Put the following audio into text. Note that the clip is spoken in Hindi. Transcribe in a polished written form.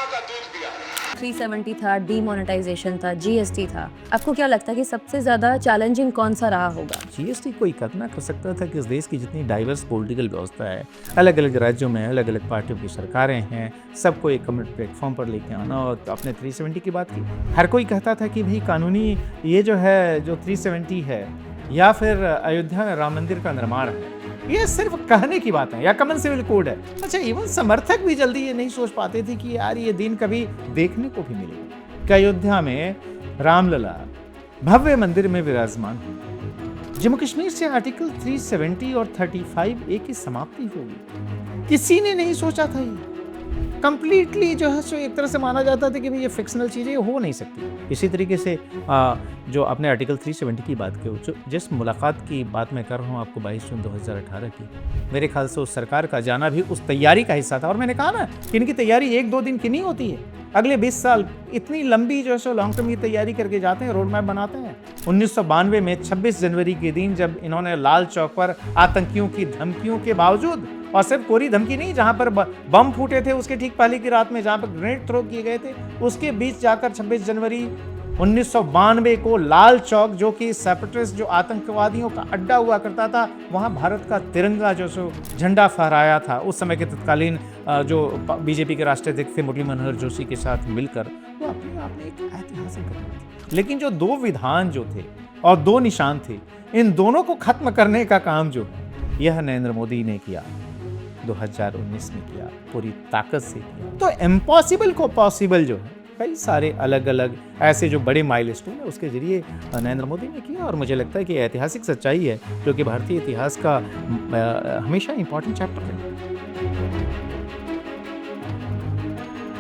माँ का दूध पिया। 370 था, डीमोनेटाइजेशन था, जीएसटी था। आपको क्या लगता है कि सबसे ज्यादा चैलेंजिंग कौन सा रहा होगा? जीएसटी कोई कल्पना कर सकता था कि इस देश की जितनी डाइवर्स पॉलिटिकल व्यवस्था है, अलग अलग राज्यों में अलग अलग पार्टियों की सरकारें हैं, सबको एक कॉमन प्लेटफॉर्म पर लेके आना, और आपने 370 की बात की। हर कोई कहता था कि भाई कानूनी ये जो है, जो 370 है, या फिर अयोध्या में राम मंदिर का निर्माण है, ये सिर्फ कहने की बात है, या कॉमन सिविल कोड है। अच्छा, इवन समर्थक भी जल्दी ये नहीं सोच पाते थे कि यार ये दिन कभी देखने को भी मिलेगा कि अयोध्या में रामलला भव्य मंदिर में विराजमान हो। जम्मू कश्मीर से आर्टिकल 370 और 35 ए की समाप्ति होगी, किसी ने नहीं सोचा था। ये कंप्लीटली जो है सो एक तरह से माना जाता था कि भाई ये फिक्शनल चीज़ें हो नहीं सकती। इसी तरीके से जो आपने आर्टिकल 370 की बात की, जिस मुलाकात की बात मैं कर रहा हूँ आपको 22 जून 2018 की, मेरे ख्याल से उस सरकार का जाना भी उस तैयारी का हिस्सा था। और मैंने कहा ना कि इनकी तैयारी 1-2 दिन की नहीं होती है, अगले 20 साल इतनी लंबी जो है सो लॉन्ग टर्म की तैयारी करके जाते हैं, रोड मैप बनाते हैं। 1992 में 26 जनवरी के दिन जब इन्होंने लाल चौक पर आतंकियों की धमकियों के बावजूद, और सिर्फ कोरी धमकी नहीं, जहां पर बम फूटे थे उसके ठीक पहले की रात में जहां पर ग्रेनेड थ्रो किए गए थे, उसके बीच जाकर 26 जनवरी 1992 को लाल चौक, जो कि सेपरेटिस्ट जो आतंकवादियों का अड्डा हुआ करता था, वहां भारत का तिरंगा जो सो झंडा फहराया था। उस समय के तत्कालीन जो बीजेपी के राष्ट्रीय अध्यक्ष थे मुरली मनोहर जोशी के साथ मिलकर, वो अपने आप में एक ऐतिहासिक घटना थी। लेकिन जो 2 विधान जो थे और 2 निशान थे, इन दोनों को खत्म करने का काम जो है, यह नरेंद्र मोदी ने किया, 2019 में किया, पूरी ताकत से किया। तो इम्पॉसिबल को पॉसिबल जो है, कई सारे अलग अलग ऐसे जो बड़े माइलस्टोन है उसके जरिए नरेंद्र मोदी ने किया। और मुझे लगता है कि ऐतिहासिक सच्चाई है जो कि भारतीय इतिहास का हमेशा इंपॉर्टेंट चैप्टर है।